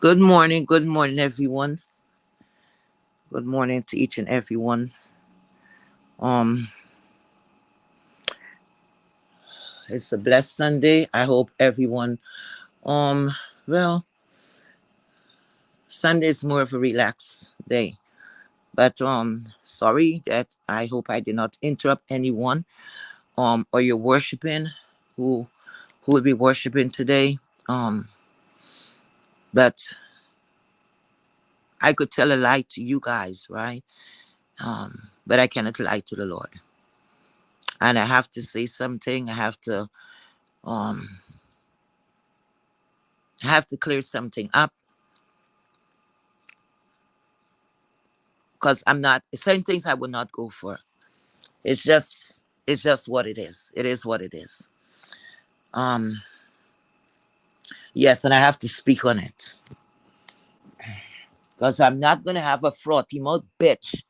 Good morning, everyone. Good morning to each and everyone. Um, it's a blessed Sunday. I hope everyone. Um, well, Sunday is more of a relaxed day. But sorry that I hope I did not interrupt anyone. Or you're worshiping, who who will be worshiping today. Um, but I could tell a lie to you guys, right? But I cannot lie to the Lord. And I have to say something. Um I have to clear something up because I'm not certain things I will not go for. It's just what it is. It is what it is. Um yes, and I have to speak on it. Because I'm not gonna have a frothy mouth bitch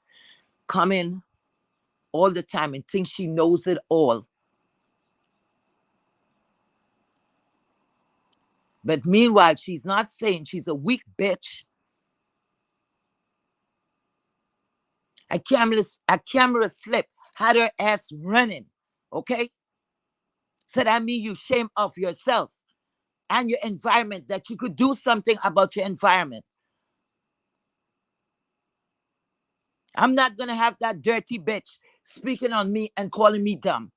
come in all the time and think she knows it all. But meanwhile, she's not saying she's a weak bitch. A camera slip had her ass running. Okay? So that means you shame of yourself and your environment, that you could do something about your environment. I'm not gonna have that dirty bitch speaking on me and calling me dumb.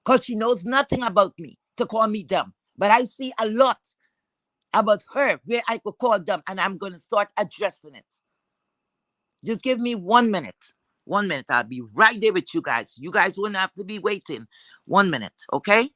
Because she knows nothing about me to call me dumb. But I see a lot about her where I could call dumb, and I'm gonna start addressing it. Just give me 1 minute. 1 minute. I'll be right there with you guys. You guys wouldn't have to be waiting. 1 minute, okay?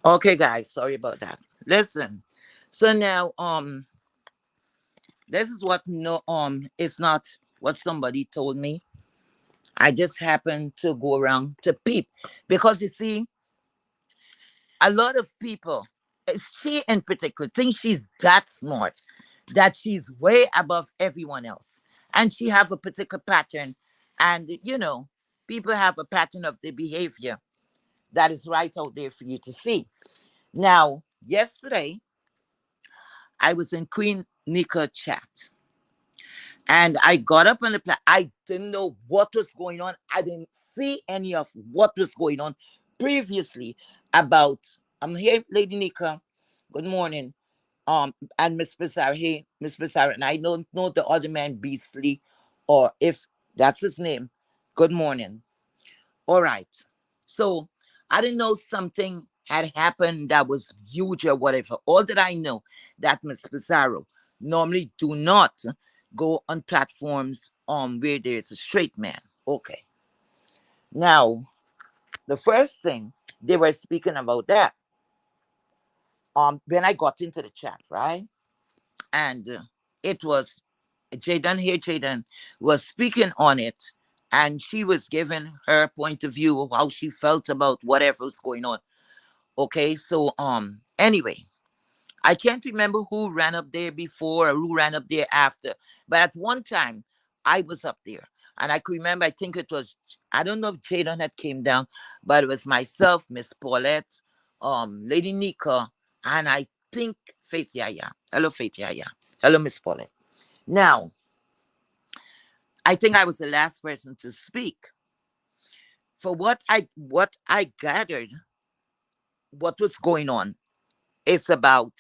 Okay, guys. Sorry about that. Listen. So now, this is what no it's not what somebody told me. I just happened to go around to peep because you see, a lot of people, she in particular, think she's that smart, that she's way above everyone else, and she have a particular pattern, and people have a pattern of their behavior that is right out there for you to see. Now, yesterday, I was in Queen Nika chat. And I got up on the platform. I didn't know what was going on. I didn't see any of what was going on previously about. I'm here, Lady Nika. Good morning. And Miss Pissarra. Hey, Miss Pissarra. And I don't know the other man, Beastly, or if that's his name. Good morning. All right. So I didn't know something had happened that was huge or whatever. All that I know that Miss Pizarro normally do not go on platforms where there's a straight man. Okay. Now, the first thing they were speaking about that when I got into the chat, right? And it was Jaden was speaking on it, and she was giving her point of view of how she felt about whatever was going on. Okay, so anyway, I can't remember who ran up there before or who ran up there after, but at one time I was up there. And I could remember, I think it was, I don't know if Jaden had came down, but it was myself, Miss Paulette, Lady Nika, and I think Faith Yaya. Hello, Faith Yaya. Hello, Miss Paulette. Now, I think I was the last person to speak. For what I gathered, what was going on, it's about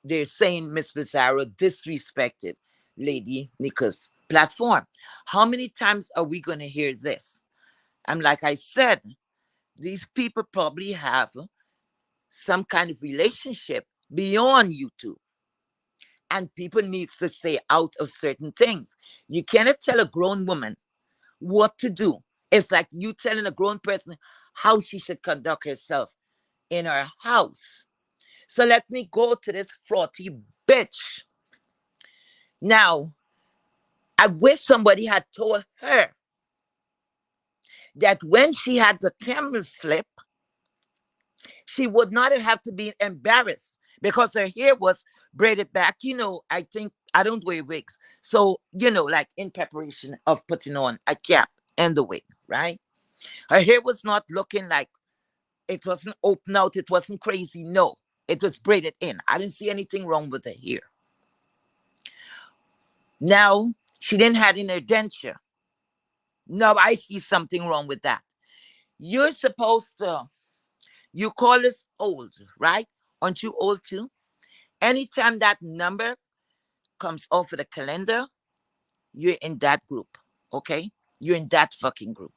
they're saying Miss Pizarro disrespected Lady Nika's platform. How many times are we gonna hear this? And like I said, these people probably have some kind of relationship beyond YouTube. And people needs to say out of certain things. You cannot tell a grown woman what to do. It's like you telling a grown person how she should conduct herself in her house. So let me go to this frothy bitch. Now, I wish somebody had told her that when she had the camera slip, she would not have to be embarrassed because her hair was braided back. I think I don't wear wigs. So, like in preparation of putting on a cap and the wig, right? Her hair was not looking like it wasn't open out, it wasn't crazy. No, it was braided in. I didn't see anything wrong with her hair. Now, she didn't have any denture. Now, I see something wrong with that. You're supposed to, you call us old, right? Aren't you old too? Anytime that number comes off of the calendar, you're in that group, okay? You're in that fucking group,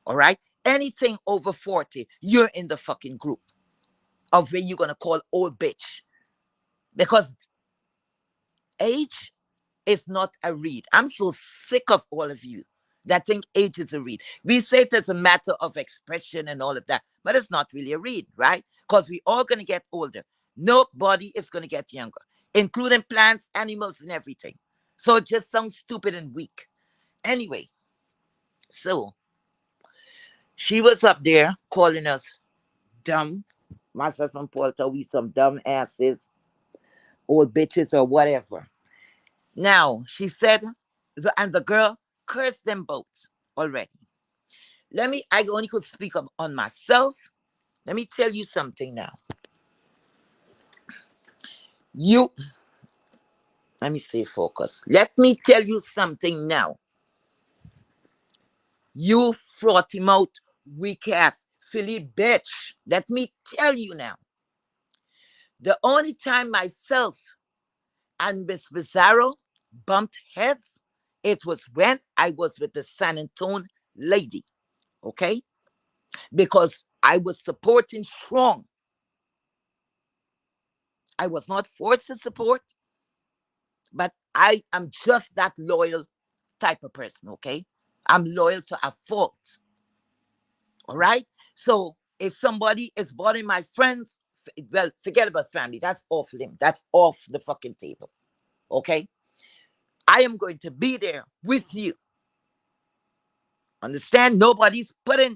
all right? Anything over 40, you're in the fucking group of where you're going to call old bitch. Because age is not a read. I'm so sick of all of you that think age is a read. We say it as a matter of expression and all of that, but it's not really a read, right? Because we all going to get older. Nobody is going to get younger, including plants, animals, and everything. So it just sounds stupid and weak. Anyway, so she was up there calling us dumb. Myself and Porter, we some dumb asses, old bitches, or whatever. Now, she said, and the girl cursed them both already. I only could speak on myself. Let me tell you something now. You, let me stay focused. Let me tell you something now. You fraught him out, weak ass, Philly bitch. Let me tell you now. The only time myself and Miss Bizarro bumped heads, it was when I was with the San Antonio lady, okay? Because I was supporting strong. I was not forced to support, but I am just that loyal type of person, okay? I'm loyal to a fault, all right? So if somebody is bothering my friends, well, forget about family. That's off limb. That's off the fucking table, okay? I am going to be there with you. Understand? Nobody's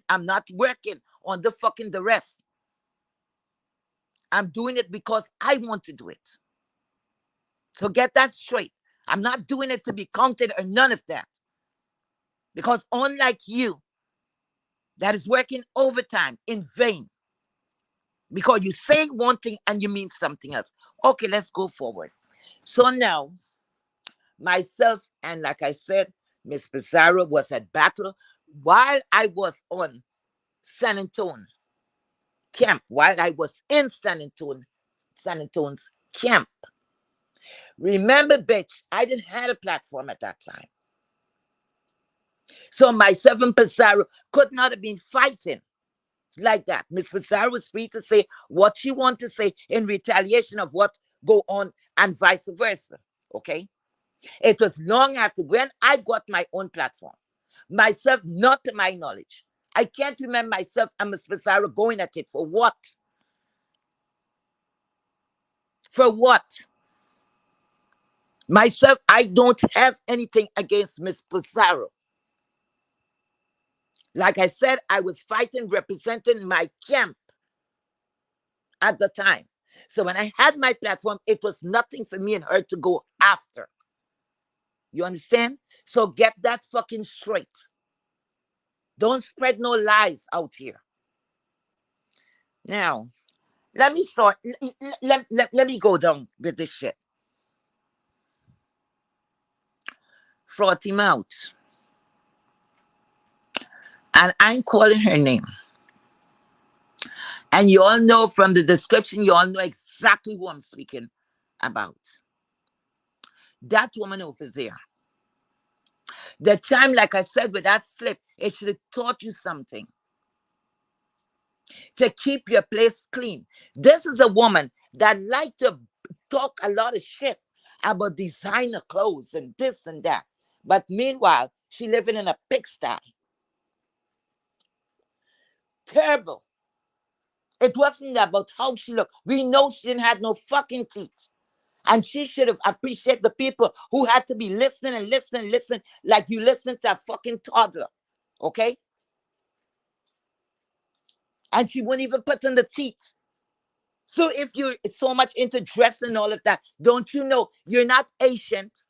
I'm not working on the rest. I'm doing it because I want to do it. So get that straight. I'm not doing it to be counted or none of that. Because unlike you, that is working overtime in vain. Because you say one thing and you mean something else. Okay, let's go forward. So now, myself and like I said, Miss Pizarro was at battle while I was on San Antonio camp, while I was in San Antonio's camp. Remember, bitch, I didn't have a platform at that time. So myself and Pizarro could not have been fighting like that. Miss Pizarro was free to say what she wanted to say in retaliation of what go on and vice versa. Okay. It was long after when I got my own platform. Myself, not to my knowledge. I can't remember myself and Miss Pizarro going at it for what? For what? Myself, I don't have anything against Miss Pizarro. Like I said, I was fighting, representing my camp at the time. So when I had my platform, it was nothing for me and her to go after. You understand? So get that fucking straight. Don't spread no lies out here. Now, let me start. Let me go down with this shit. Frothy mouth. And I'm calling her name. And you all know from the description, you all know exactly who I'm speaking about. That woman over there. The time, like I said, with that slip, it should have taught you something. To keep your place clean. This is a woman that like to talk a lot of shit about designer clothes and this and that. But meanwhile, she living in a pigsty. Terrible. It wasn't about how she looked. We know she didn't have no fucking teeth. And she should have appreciated the people who had to be listening and listening and listening like you listening to a fucking toddler. Okay? And she wouldn't even put in the teeth. So if you're so much into dress and all of that, don't you know you're not ancient?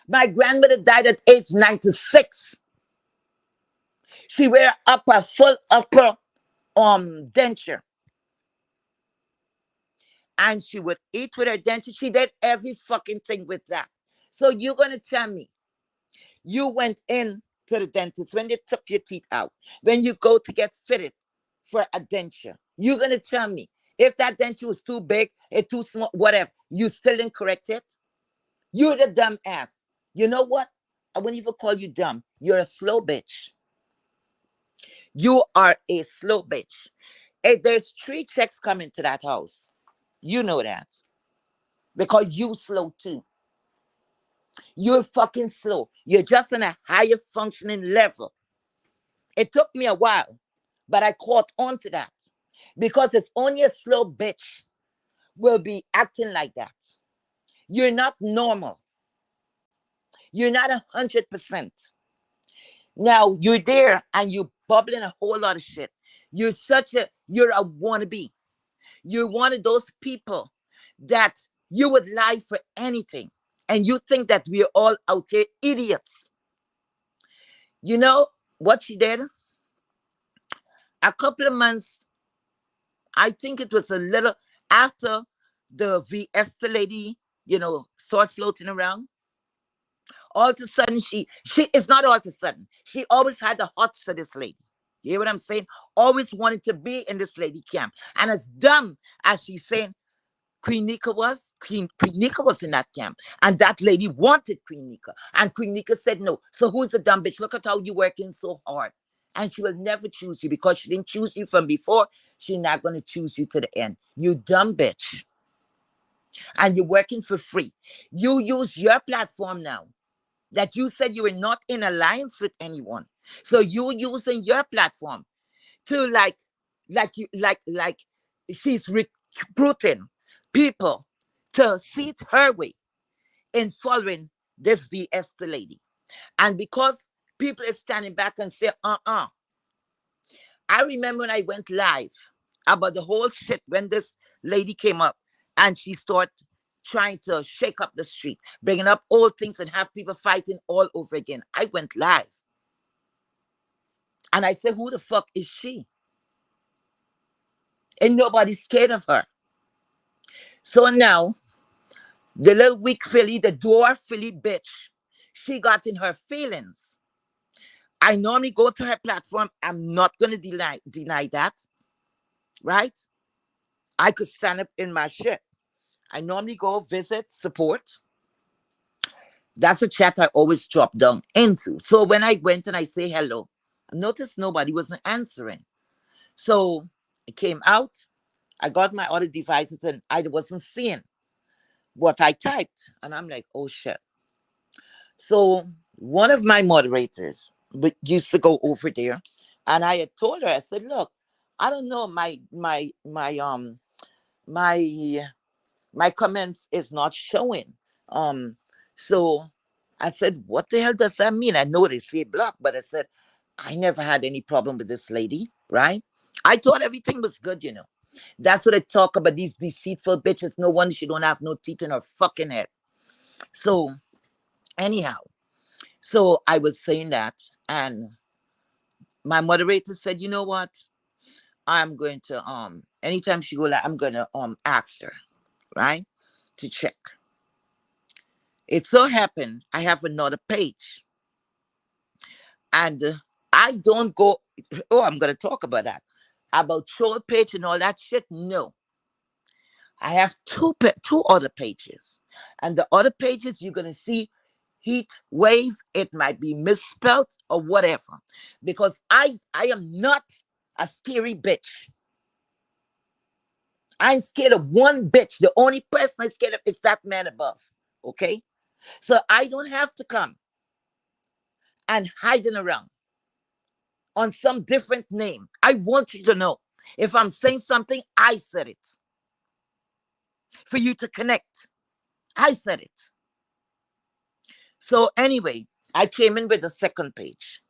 My grandmother died at age 96. She wear upper, full upper denture. And she would eat with her denture. She did every fucking thing with that. So you're gonna tell me you went in to the dentist when they took your teeth out, when you go to get fitted for a denture. You're gonna tell me if that denture was too big, it too small, whatever, you still didn't correct it? You're the dumb ass. You know what? I wouldn't even call you dumb. You're a slow bitch. You are a slow bitch. If there's 3 checks coming to that house, you know that. Because you slow too. You're fucking slow. You're just on a higher functioning level. It took me a while, but I caught on to that. Because it's only a slow bitch will be acting like that. You're not normal. You're not 100%. Now you're there and you're bubbling a whole lot of shit. You're a wannabe. You're one of those people that you would lie for anything. And you think that we're all out there idiots. You know what she did? A couple of months, I think it was a little after the VS lady, start floating around. All of a sudden, she is not all of a sudden. She always had the hots for this lady. You hear what I'm saying? Always wanted to be in this lady camp. And as dumb as she's saying Queen Nika was in that camp. And that lady wanted Queen Nika. And Queen Nika said no. So who's the dumb bitch? Look at how you working so hard. And she will never choose you because she didn't choose you from before. She's not going to choose you to the end. You dumb bitch. And you're working for free. You use your platform now that you said you were not in alliance with anyone. So you using your platform to like she's recruiting people to see it her way in following this BS the lady. And because people are standing back and say, I remember when I went live about the whole shit when this lady came up and she started trying to shake up the street, bringing up old things and have people fighting all over again. I went live. And I said, who the fuck is she? And nobody's scared of her. So now, the little weak filly, the dwarf filly bitch, she got in her feelings. I normally go to her platform. I'm not going to deny that. Right? I could stand up in my shit. I normally go visit, support. That's a chat I always drop down into. So when I went and I say hello, I noticed nobody wasn't answering. So I came out, I got my other devices and I wasn't seeing what I typed. And I'm like, oh shit. So one of my moderators used to go over there, and I had told her, I said, look, I don't know, my my comments is not showing. Um, so I said, what the hell does that mean? I know they say block, but I said, I never had any problem with this lady, right? I thought everything was good, you know. That's what I talk about, these deceitful bitches. No wonder she don't have no teeth in her fucking head. So anyhow, so I was saying that, and my moderator said, you know what? I'm going to anytime she go like, I'm gonna ask her, right? To check. It so happened I have another page, and I don't go. Oh, I'm gonna talk about that, about troll page and all that shit. No, I have two other pages, and the other pages you're gonna see heat wave. It might be misspelt or whatever, because I am not a scary bitch. I ain't scared of one bitch. The only person I'm scared of is that man above. Okay, so I don't have to come and hiding around on some different name. I want you to know, if I'm saying something, I said it for you to connect. I said it. So anyway, I came in with the second page.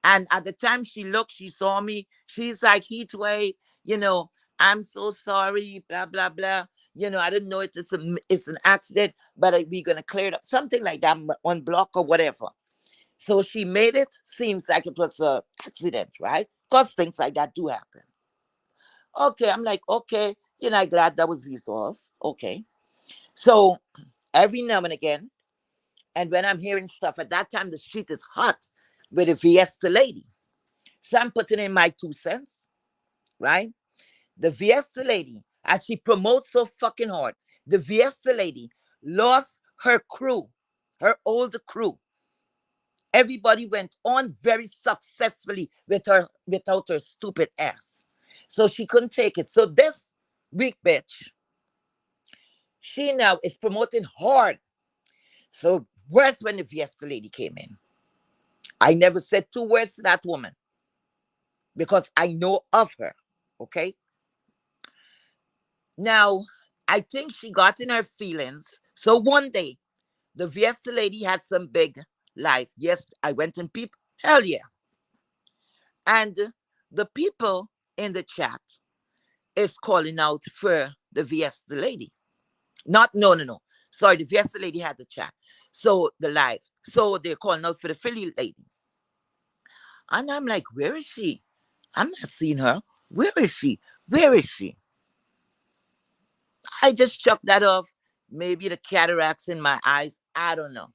And at the time she looked, she saw me. She's like, Heatwave, you know, I'm so sorry, blah, blah, blah. You know, I didn't know it's an accident, but we're going to clear it up. Something like that on block or whatever. So she made it seems like it was an accident, right? Because things like that do happen. Okay, I'm like, okay, you know, I'm glad that was resolved. Okay. So every now and again, and when I'm hearing stuff, at that time the street is hot with a Fiesta lady. So I'm putting in my 2 cents, right? The Fiesta lady, as she promotes so fucking hard, the Fiesta lady lost her crew, her older crew. Everybody went on very successfully with her without her stupid ass. So she couldn't take it. So this weak bitch, she now is promoting hard. So worse when the Fiesta lady came in. I never said two words to that woman because I know of her. Okay. Now, I think she got in her feelings. So one day, the Fiesta lady had some big life. Yes, I went and peeped. Hell yeah. And the people in the chat is calling out for the Fiesta lady. Not, no, no, no. Sorry, the Fiesta lady had the chat. So the live. So they're calling out for the Philly lady. And I'm like, where is she? I'm not seeing her. Where is she? Where is she? I just chucked that off. Maybe the cataracts in my eyes. I don't know.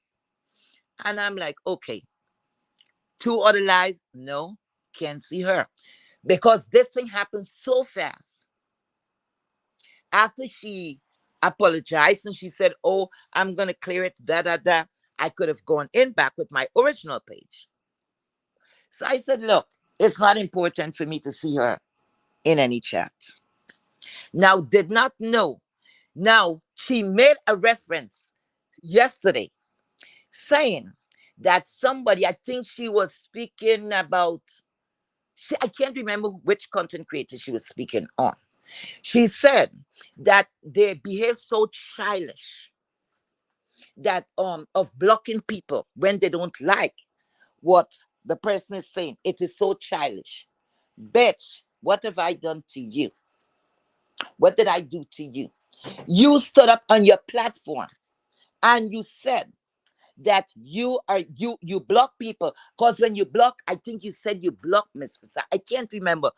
And I'm like, okay, two other live. No, can't see her. Because this thing happened so fast. After she apologized and she said, oh, I'm going to clear it, da, da, da, I could have gone in back with my original page. So I said, look, it's not important for me to see her in any chat. Now, did not know. Now, she made a reference yesterday saying that somebody, I think she was speaking about, I can't remember which content creator she was speaking on. She said that they behave so childish that of blocking people when they don't like what the person is saying. It is so childish. Bitch, what have I done to you? What did I do to you? You stood up on your platform and you said that you block people, because when you block, I think you said you blocked Miss Fasa. I can't remember.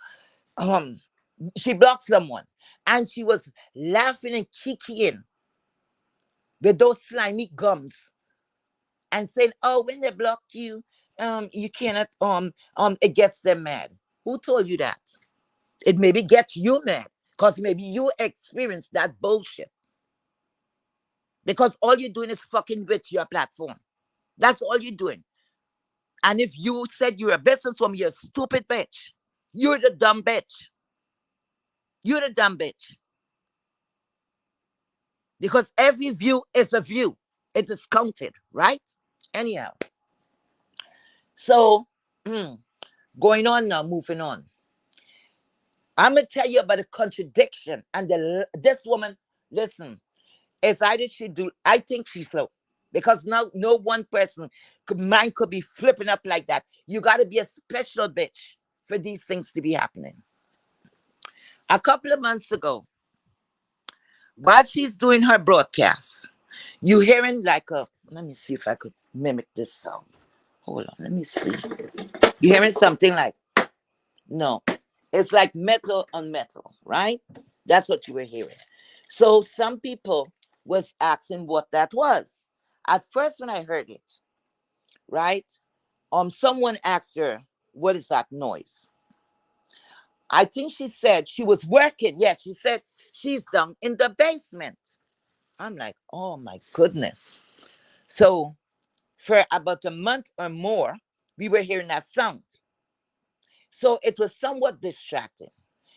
Um, she blocked someone, and she was laughing and kicking with those slimy gums and saying, "Oh, when they block you, you cannot it gets them mad." Who told you that? It maybe gets you mad because maybe you experienced that bullshit. because all you're doing is fucking with your platform. That's all you're doing. And if you said you're a businesswoman, you're a stupid bitch. You're the dumb bitch. You're the dumb bitch. Because every view is a view. It is counted, right? Anyhow. So, going on now, moving on. I'm gonna tell you about the contradiction and this woman. Listen, it's either she do. I think she's slow because now no one person mind could be flipping up like that. You got to be a special bitch for these things to be happening. A couple of months ago, while she's doing her broadcast, you hearing like a. Let me see if I could mimic this sound. Hold on, let me see. You hearing something like no? It's like metal on metal, right? That's what you were hearing. So some people was asking what that was. At first, when I heard it, right? Someone asked her, "What is that noise?" I think she said she was working. Yeah, she said she's down in the basement. I'm like, oh my goodness. So for about a month or more, we were hearing that sound. So it was somewhat distracting.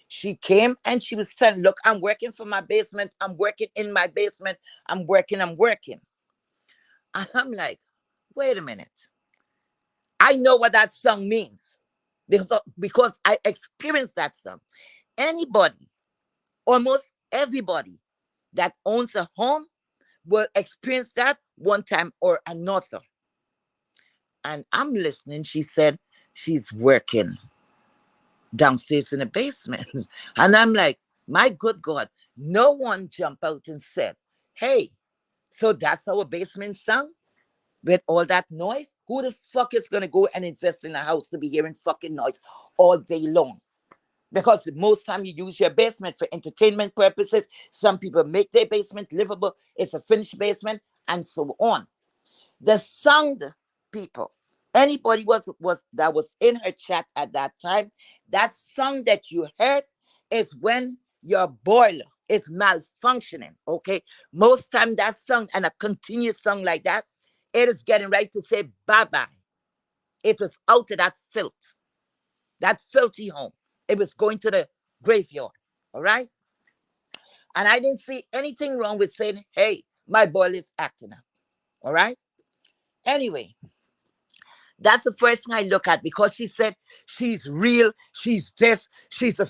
She came and she was saying, look, I'm working from my basement. I'm working in my basement. I'm working. I'm working. And I'm like, wait a minute. I know what that song means because I experienced that song. Anybody, almost everybody that owns a home will experience that one time or another. And I'm listening. She said she's working downstairs in the basement. And I'm like, my good God, no one jumped out and said, hey, so that's our basement sound with all that noise? Who the fuck is going to go and invest in a house to be hearing fucking noise all day long? Because most time you use your basement for entertainment purposes. Some people make their basement livable. It's a finished basement and so on. The sound people, anybody was that was in her chat at that time, that song that you heard is when your boiler is malfunctioning. Okay, most time that song and a continuous song like that, it is getting ready to say bye bye. It was out of that filth, that filthy home. It was going to the graveyard. All right, and I didn't see anything wrong with saying, "Hey, my boiler is acting up." All right. Anyway, that's the first thing I look at because she said she's real, she's this, she's a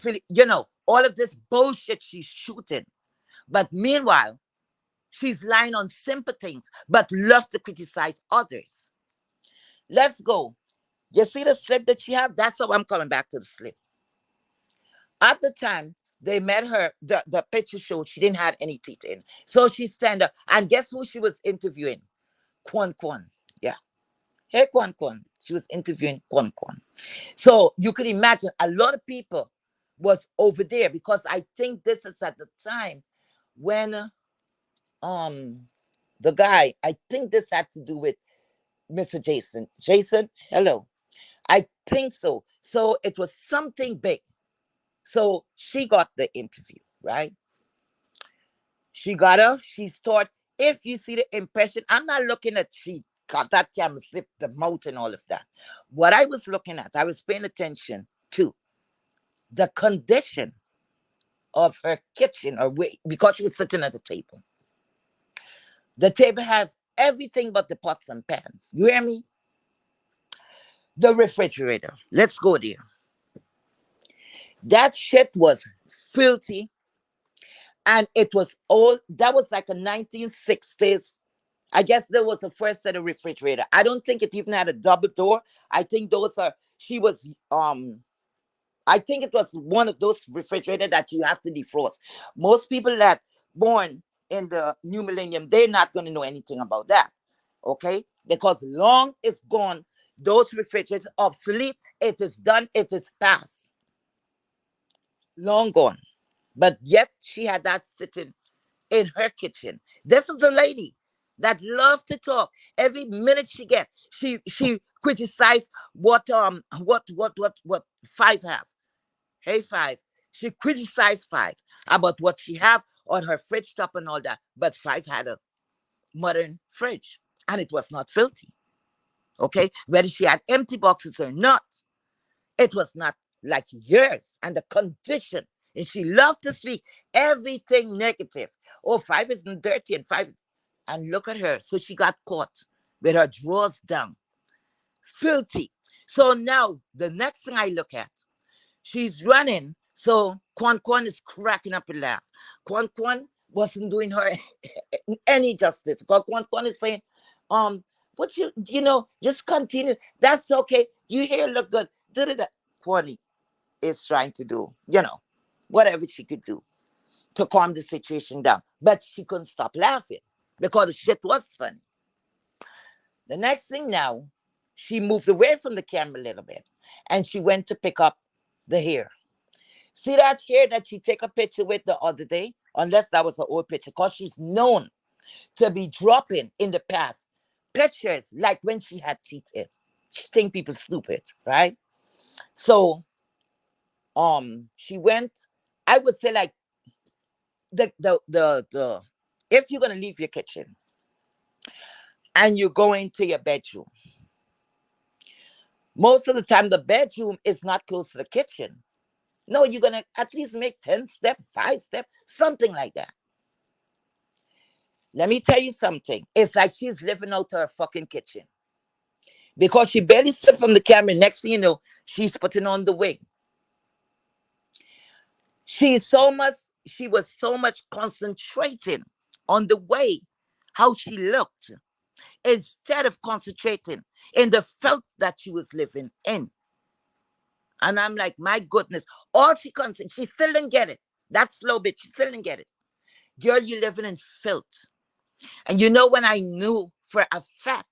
all of this bullshit she's shooting. But meanwhile, she's lying on simple things, but love to criticize others. Let's go. You see the slip that she have? That's how I'm coming back to the slip. At the time, they met her, the picture showed she didn't have any teeth in. So she stand up. And guess who she was interviewing? Kwan Kwan. Yeah. Hey, Kwan Kwan. She was interviewing Kwan Kwan. So you could imagine a lot of people was over there because I think this is at the time when the guy, I think this had to do with Mr. Jason. Jason, hello. I think so. So it was something big. So she got the interview, right? She got her. She thought, if you see the impression, I'm not looking at she got that camera slip the mouth and all of that. What I was looking at, I was paying attention to the condition of her kitchen or because she was sitting at the table. The table have everything but the pots and pans. You hear me? The refrigerator. Let's go there. That shit was filthy. And it was all that was like a 1960s. I guess there was the first set of refrigerator. I don't think it even had a double door. I think those are she was I think it was one of those refrigerators that you have to defrost. Most people that born in the new millennium, they're not going to know anything about that. Okay? Because long is gone. Those refrigerators obsolete. It is done. It is past. Long gone. But yet she had that sitting in her kitchen. This is a lady that loves to talk. Every minute she gets, she criticized what Five have. Hey Five. She criticized Five about what she have on her fridge top and all that. But Five had her. modern fridge, and it was not filthy. Okay, whether she had empty boxes or not, it was not like yours. And the condition, and she loved to speak everything negative. Oh, five isn't dirty, and five, and look at her. So she got caught with her drawers down, filthy. So now the next thing I look at, she's running. So Kwan Kwan is cracking up a laugh. Kwan Kwan wasn't doing her any justice. Kwan Kwan is saying, what just continue. That's okay. You here look good. Da-da-da. Kwani is trying to do, whatever she could do to calm the situation down. But she couldn't stop laughing because the shit was funny. The next thing now, she moved away from the camera a little bit and she went to pick up the hair. See that hair that she take a picture with the other day? Unless that was an old picture, because she's known to be dropping in the past pictures like when she had teeth in. She think people stupid, right? So she went, I would say, like, the if you're gonna leave your kitchen and you're going to your bedroom, most of the time the bedroom is not close to the kitchen. No, you're gonna at least make 10 steps, 5 steps, something like that. Let me tell you something. It's like she's living out her fucking kitchen. Because she barely stepped from the camera. Next thing you know, she's putting on the wig. She was so much concentrating on the way how she looked instead of concentrating in the felt that she was living in. And I'm like, my goodness, all she still didn't get it. That slow bit, she still didn't get it. Girl, you living in filth. And when I knew for a fact,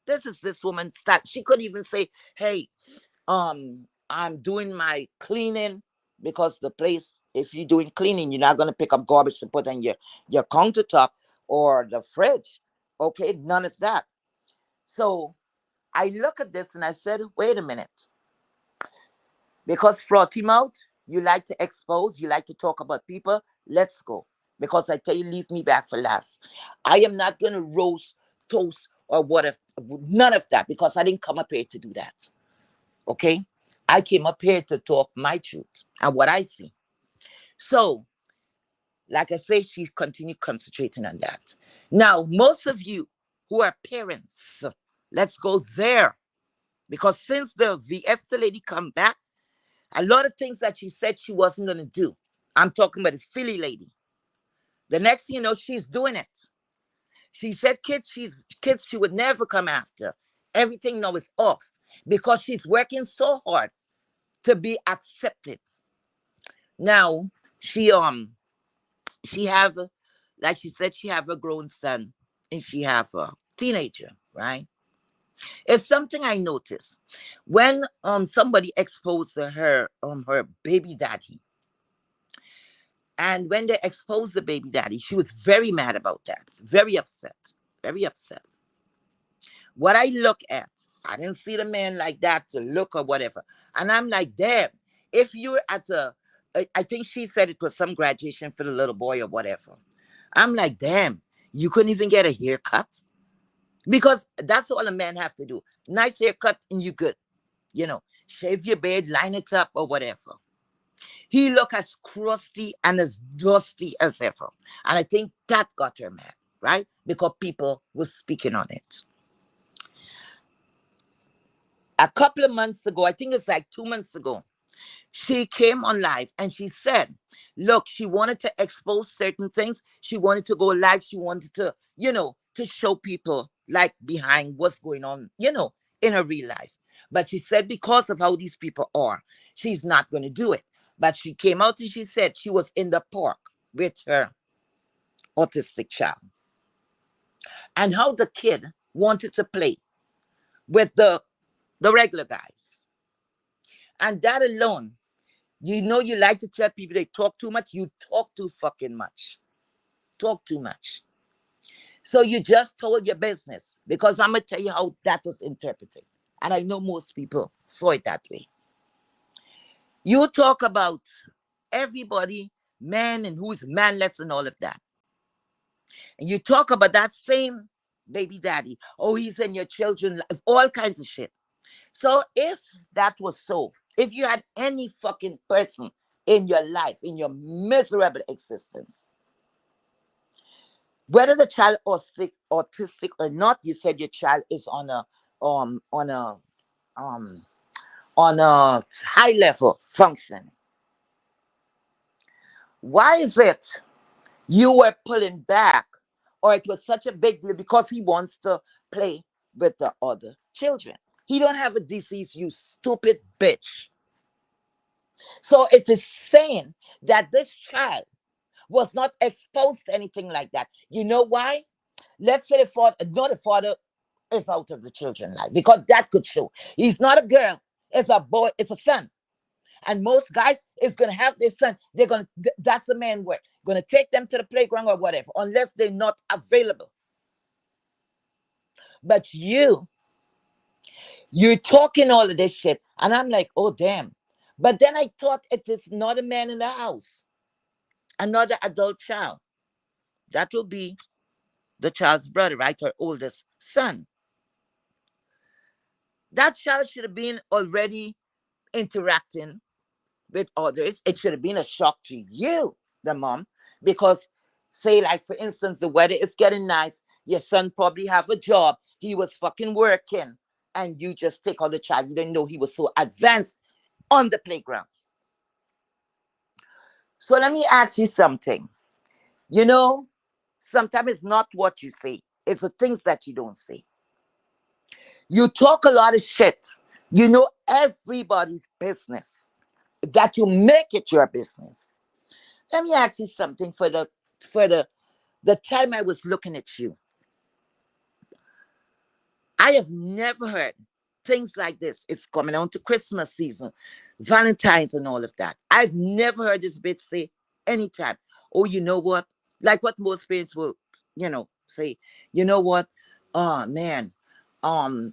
this is this woman's style. She couldn't even say, hey, I'm doing my cleaning, because the place, if you're doing cleaning, you're not going to pick up garbage to put on your countertop or the fridge. Okay, none of that. So I look at this and I said, wait a minute. Because frothy mouth, you like to expose, you like to talk about people, let's go. Because I tell you, leave me back for last. I am not going to roast, toast, or what if, none of that, because I didn't come up here to do that. Okay? I came up here to talk my truth and what I see. So, like I say, she continued concentrating on that. Now, most of you who are parents, let's go there. Because since the VS lady come back, a lot of things that she said she wasn't going to do. I'm talking about the Philly lady. The next thing you know, she's doing it. She said kids she would never come after. Everything now is off because she's working so hard to be accepted. Now, she have, like she said, she have a grown son and she have a teenager, right? It's something I noticed when somebody exposed her baby daddy. And when they exposed the baby daddy, she was very mad about that. Very upset. Very upset. What I look at, I didn't see the man like that to look or whatever. And I'm like, damn, if you're at I think she said it was some graduation for the little boy or whatever. I'm like, damn, you couldn't even get a haircut? Because that's all a man have to do. Nice haircut and you good. Shave your beard, line it up or whatever. He looked as crusty and as dusty as ever. And I think that got her mad, right? Because people were speaking on it. A couple of months ago, I think it's like 2 months ago, she came on live and she said, look, she wanted to expose certain things. She wanted to go live. She wanted to, to show people like behind what's going on, in her real life. But she said because of how these people are, she's not going to do it. But she came out and she said she was in the park with her autistic child. And how the kid wanted to play with the regular guys. And that alone, you like to tell people they talk too much. You talk too fucking much. Talk too much. So you just told your business, because I'm going to tell you how that was interpreted. And I know most people saw it that way. You talk about everybody, man and who's manless and all of that. And you talk about that same baby daddy. Oh, he's in your children's life, all kinds of shit. So if that was so, if you had any fucking person in your life, in your miserable existence, whether the child autistic or not, you said your child is um on a um on a high level function. Why is it you were pulling back, or it was such a big deal because he wants to play with the other children? He don't have a disease, you stupid bitch. So it is saying that this child was not exposed to anything like that. You know why? Let's say the father, not the father is out of the children's life, because that could show he's not a girl, it's a boy, it's a son. And most guys is gonna have their son. They're gonna that's the man work. Gonna take them to the playground or whatever, unless they're not available. But you're talking all of this shit, and I'm like, oh damn. But then I thought it is not a man in the house, another adult child. That will be the child's brother, right? Her oldest son. That child should have been already interacting with others. It should have been a shock to you, the mom, because say, like for instance, the weather is getting nice. Your son probably have a job. He was fucking working, and you just take out the child. You didn't know he was so advanced on the playground. So let me ask you something. You know, sometimes it's not what you say; it's the things that you don't say. You talk a lot of shit. You know everybody's business. That you make it your business. Let me ask you something for the time I was looking at you. I have never heard things like this. It's coming on to Christmas season, Valentine's and all of that. I've never heard this bitch say anytime, oh, you know what? Like what most parents will, say, you know what? Oh man, um,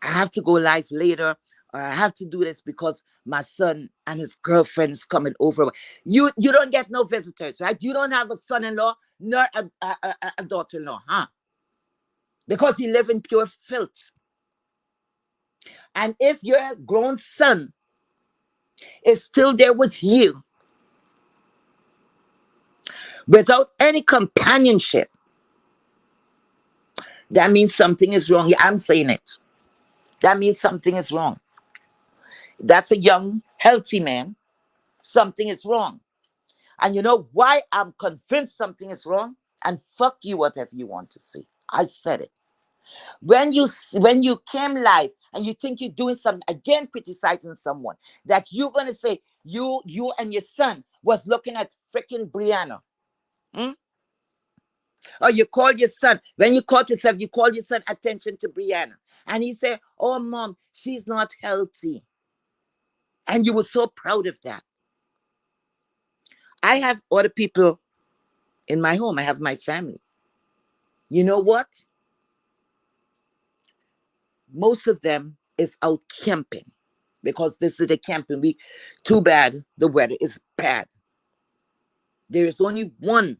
I have to go live later, or I have to do this because my son and his girlfriend is coming over. You don't get no visitors, right? You don't have a son-in-law nor a daughter-in-law, huh? Because you live in pure filth. And if your grown son is still there with you without any companionship, that means something is wrong. Yeah, I'm saying it. That means something is wrong. That's a young, healthy man. Something is wrong. And you know why I'm convinced something is wrong? And fuck you, whatever you want to say. I said it. When you came live and you think you're doing something, again criticizing someone, that you're gonna say you and your son was looking at freaking Brianna. Hmm? Or you called your son, when you called yourself, you called your son attention to Brianna. And he said, oh mom, she's not healthy. And you were so proud of that. I have other people in my home. I have my family. You know what? Most of them is out camping, because this is the camping week. Too bad the weather is bad. There is only one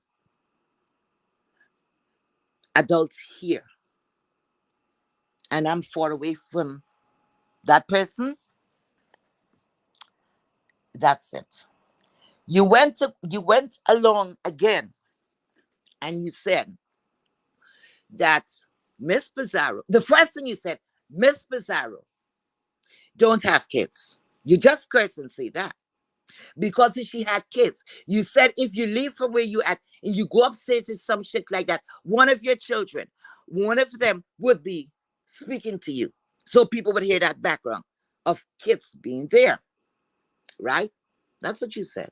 adult here, and I'm far away from that person. That's it. You went along again, and you said that Miss Pizarro. The first thing you said, Miss Pizarro don't have kids. You just curse and say that. Because if she had kids, you said if you leave from where you at and you go upstairs to some shit like that, one of your children, one of them would be speaking to you. So people would hear that background of kids being there, right? That's what you said.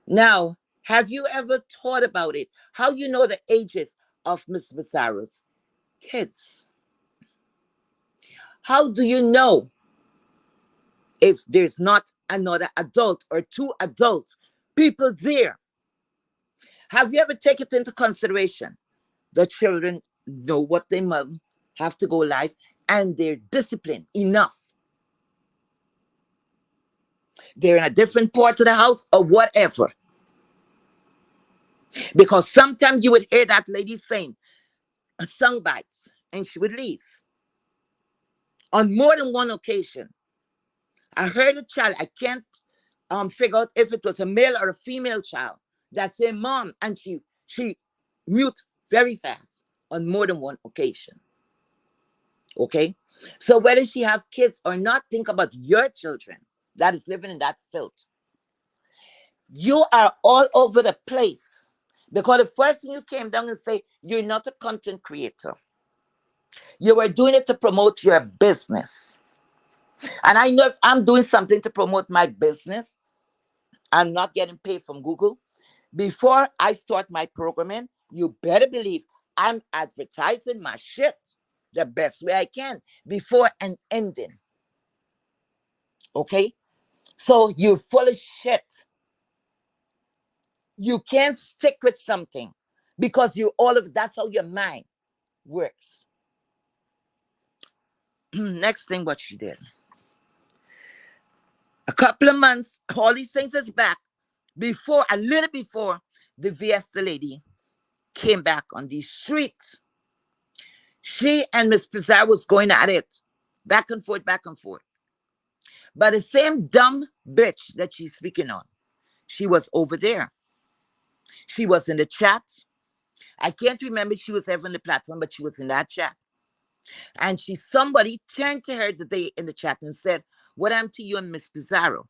Now, have you ever thought about it? How you know the ages of Miss Bizarro's kids? How do you know if there's not another adult or two adult people there? Have you ever taken it into consideration? The children know what they mom have to go live, and they're disciplined enough. They're in a different part of the house or whatever. Because sometimes you would hear that lady saying, "Song bites," and she would leave. On more than one occasion, I heard a child, I can't figure out if it was a male or a female child, that said, "Mom," and she mute very fast on more than one occasion. Okay? So whether she have kids or not, think about your children that is living in that filth. You are all over the place. Because the first thing you came down and say, you're not a content creator. You were doing it to promote your business. And I know if I'm doing something to promote my business, I'm not getting paid from Google. Before I start my programming, you better believe I'm advertising my shit the best way I can before an ending. Okay? So you're full of shit. You can't stick with something because you all of that's how your mind works. Next thing, what she did. A couple of months, all these things is back. Before, a little before, the Viesta lady came back on the street. She and Miss Pizarro was going at it. Back and forth, back and forth. But the same dumb bitch that she's speaking on, she was over there. She was in the chat. I can't remember if she was ever on the platform, but she was in that chat. And somebody turned to her today in the chat and said, "What happened to you and Miss Pizarro?"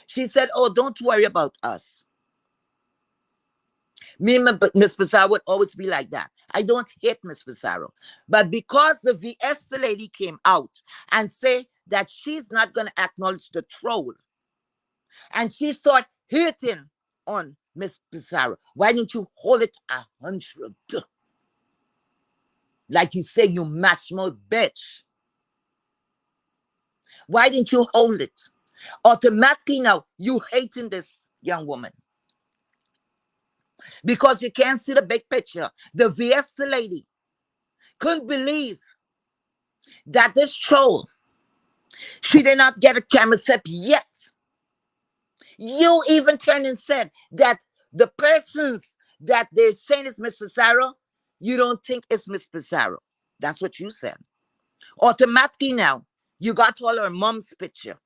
She said, "Oh, don't worry about us. Me and Miss Pizarro would always be like that. I don't hate Miss Pizarro. But because the Viesta lady came out and say that she's not going to acknowledge the troll, and she started hitting on Miss Pizarro, why don't you hold it 100? Like you say, you mouth bitch. Why didn't you hold it? Automatically now, you hating this young woman. Because you can't see the big picture. The Viesta lady couldn't believe that this troll, she did not get a camera set yet. You even turned and said that the persons that they're saying is Miss Pizarro, you don't think it's Miss Pizarro. That's what you said. Automatically now, you got all her mom's picture.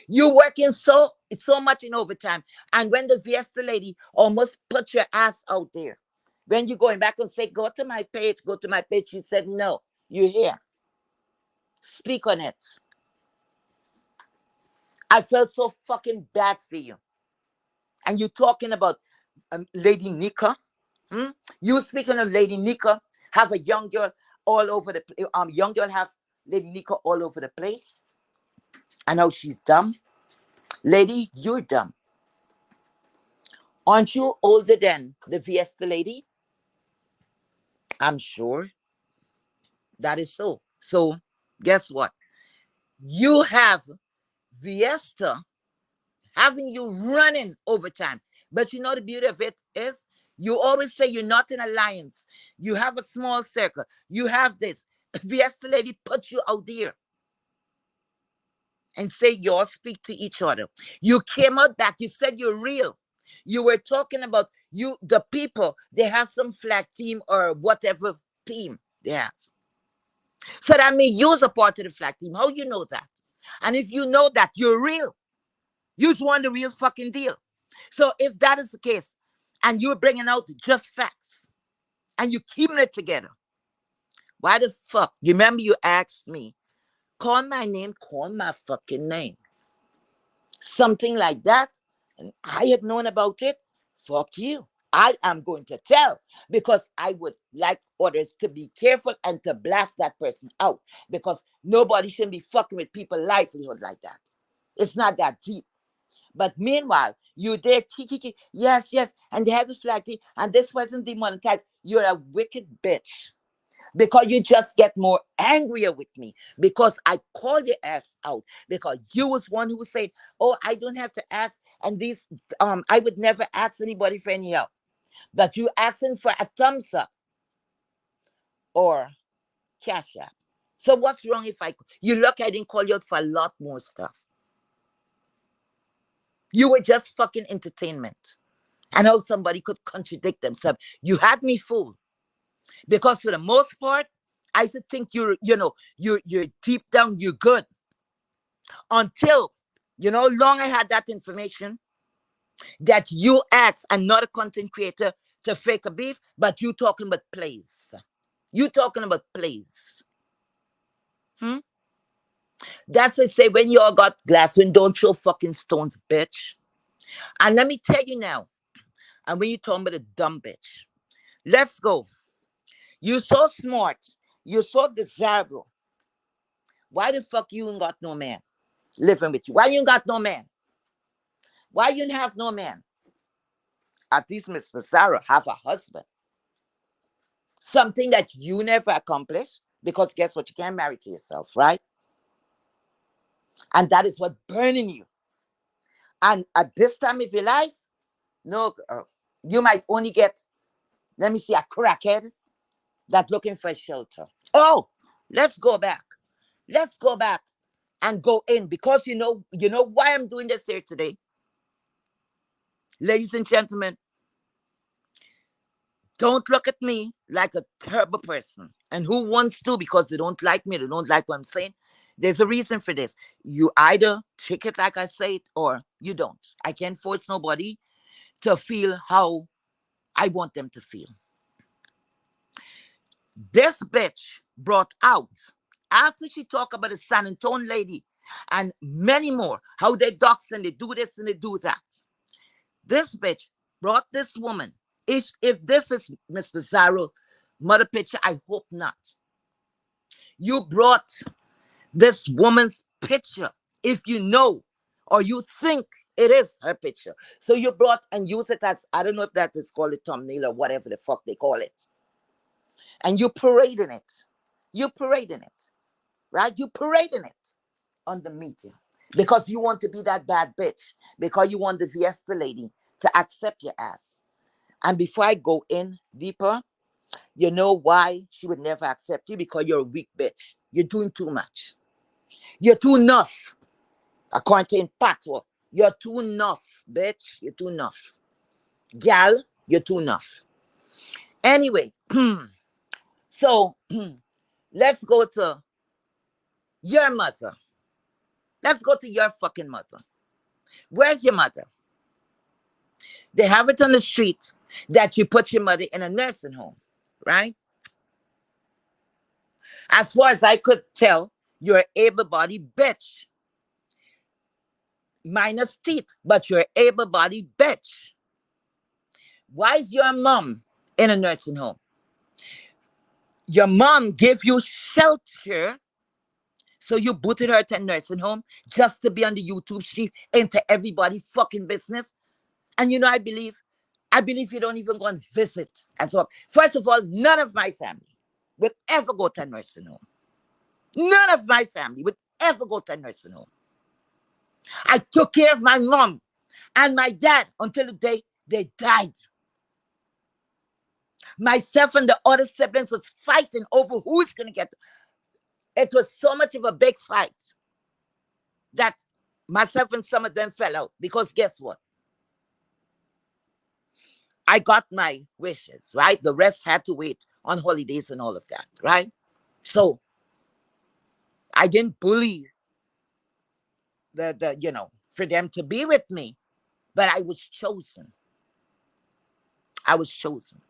You working so much in overtime. And when the Viesta lady almost put your ass out there, when you going back and say, go to my page, she said, no, you're here. Speak on it. I felt so fucking bad for you. And you talking about Lady Nika. You speaking of Lady Nika, have a young girl all over the young girl have Lady Nika all over the place. I know she's dumb. Lady, you're dumb. Aren't you older than the Viesta lady? I'm sure that is so. So guess what? You have Viesta having you running overtime. But you know the beauty of it is you always say you're not in alliance. You have a small circle. You have this. Viesta lady put you out there and say you all speak to each other. You came out back. You said you're real. You were talking about the people. They have some flag team or whatever team they have. So that means you're a part of the flag team. How you know that? And if you know that, you're real. You just want the real fucking deal. So if that is the case, and you're bringing out just facts, and you keeping it together, why the fuck? You remember you asked me, call my name, call my fucking name. Something like that. And I had known about it. Fuck you. I am going to tell because I would like others to be careful and to blast that person out because nobody shouldn't be fucking with people's livelihood like that. It's not that deep. But meanwhile, you there, yes, yes, and they have the flag team, and this wasn't demonetized. You're a wicked bitch because you just get more angrier with me because I call your ass out because you was one who said, "Oh, I don't have to ask," and these, I would never ask anybody for any help, but you asking for a thumbs up or cash app. So what's wrong if you look? I didn't call you out for a lot more stuff. You were just fucking entertainment. And how somebody could contradict themselves. You had me fooled. Because for the most part, I used to think you're deep down, you're good. Until, long I had that information that you asked another content creator to fake a beef, but you talking about plays. You talking about plays. Hmm? That's to say when you all got glass, when don't throw fucking stones, bitch. And let me tell you now, and when you talking about a dumb bitch, let's go. You so smart. You so desirable. Why the fuck you ain't got no man living with you? Why you ain't got no man? Why you ain't have no man? At least Miss Pizarro have a husband. Something that you never accomplished. Because guess what? You can't marry to yourself, right? And that is what burning you. And at this time of your life, no, you might only get, let me see, a crackhead that looking for shelter. Oh, let's go back. Let's go back and go in because you know why I'm doing this here today, ladies and gentlemen. Don't look at me like a terrible person. And who wants to because they don't like me, they don't like what I'm saying. There's a reason for this. You either take it like I say it or you don't. I can't force nobody to feel how I want them to feel. This bitch brought out, after she talked about the San Antonio lady and many more, how they dox and they do this and they do that. This bitch brought this woman. If this is Miss Pizarro mother picture, I hope not. You brought this woman's picture, if you know or you think it is her picture. So you brought and use it as, I don't know if that is called a thumbnail or whatever the fuck they call it. And you parading it. You parading it. Right? You parading it on the media. Because you want to be that bad bitch. Because you want the Fiesta lady to accept your ass. And before I go in deeper, you know why she would never accept you? Because you're a weak bitch. You're doing too much. You're too enough. According to Patwa, you're too enough, bitch. You're too enough. Gal, you're too enough. Anyway, so let's go to your mother. Let's go to your fucking mother. Where's your mother? They have it on the street that you put your mother in a nursing home, right? As far as I could tell, you're an able-bodied bitch. Minus teeth, but you're an able-bodied bitch. Why is your mom in a nursing home? Your mom gave you shelter, so you booted her to a nursing home just to be on the YouTube street into everybody fucking business. And I believe you don't even go and visit as well. First of all, none of my family would ever go to a nursing home. None of my family would ever go to a nursing home. I took care of my mom and my dad until the day they died. Myself and the other siblings was fighting over who's going to get. It was so much of a big fight that myself and some of them fell out. Because guess what? I got my wishes, right? The rest had to wait on holidays and all of that, right? So I didn't bully for them to be with me, but I was chosen. I was chosen.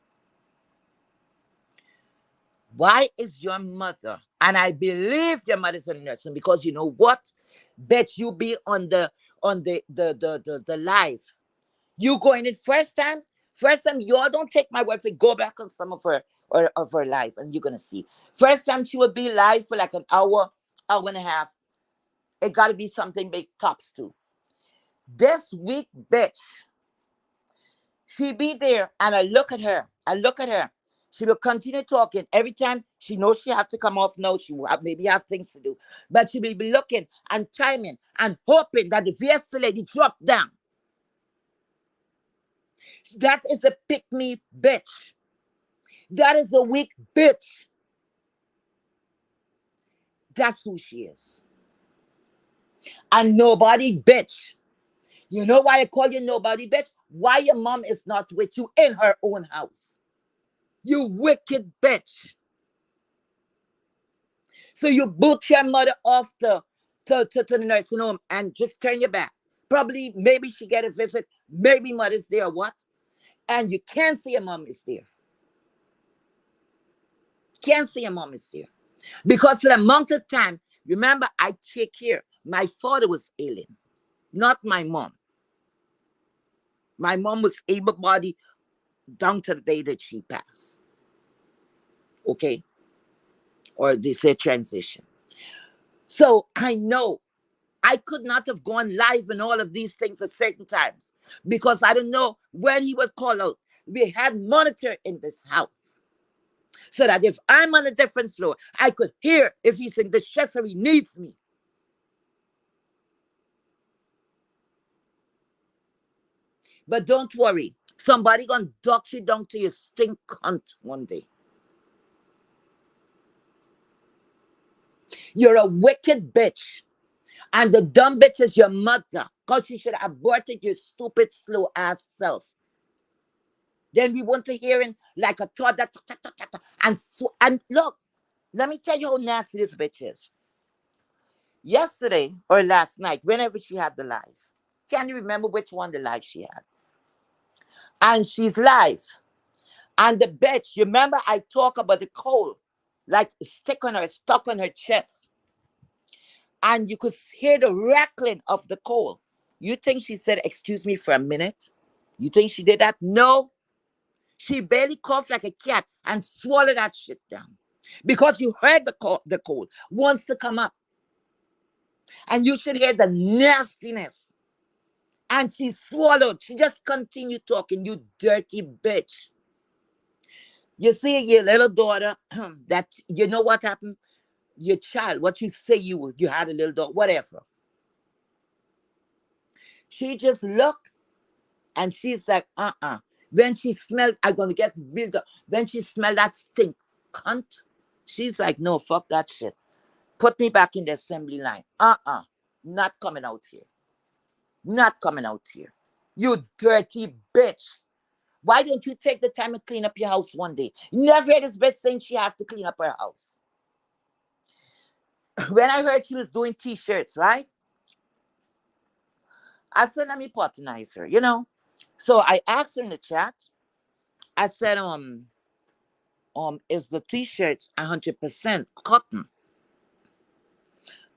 Why is your mother, and I believe your mother's a nurse, because you know what? Bet you be on the live. You go in it first time, y'all don't take my word for it. Go back on some of her or of her life, and you're gonna see. First time she would be live for like an hour and a half. It gotta be something big tops too. This week, bitch, she be there, and I look at her. I look at her. She will continue talking. Every time she knows she have to come off now, she will maybe have things to do. But she will be looking and timing and hoping that the Fiesta lady drop down. That is a pick-me bitch. That is a weak bitch. That's who she is. And nobody, bitch, You know why I call you nobody, bitch? Why your mom is not with you in her own house? You wicked bitch. So you boot your mother off to the nursing home and just turn your back. Probably, maybe she get a visit. Maybe mother's there, what? And you can't see your mom is there. Can't see your mom is there. Because the amount of time, remember, I take care. My father was ailing, not my mom. My mom was able-bodied down to the day that she passed. Okay? Or they say transition. So I know I could not have gone live and all of these things at certain times because I don't know when he would call out. We had monitor in this house so that if I'm on a different floor, I could hear if he's in distress or he needs me. But don't worry, somebody gonna dox you down to your stink cunt one day. You're a wicked bitch. And the dumb bitch is your mother. Because she should have aborted your stupid, slow ass self. Then we want to hear it like a toddler. And look, let me tell you how nasty this bitch is. Yesterday or last night, whenever she had the live, can you remember which one the live she had? And she's live. And the bitch, you remember I talk about the coal, like stuck on her chest. And you could hear the rattling of the coal. You think she said, "Excuse me for a minute"? You think she did that? No. She barely coughed like a cat and swallowed that shit down. Because you heard the coal wants to come up. And you should hear the nastiness. And she swallowed. She just continued talking, you dirty bitch. You see, your little daughter, that, you know what happened? Your child, what you say you had a little daughter, whatever. She just looked and she's like, When she smelled, I'm going to get built up. When she smelled that stink, cunt, she's like, no, fuck that shit. Put me back in the assembly line. Not coming out here. Not coming out here. You dirty bitch. Why don't you take the time and clean up your house one day? You never heard this bitch saying she have to clean up her house. When I heard she was doing t-shirts, right? I said, let me patronize her, you know? So I asked her in the chat, I said, is the t-shirts 100% cotton?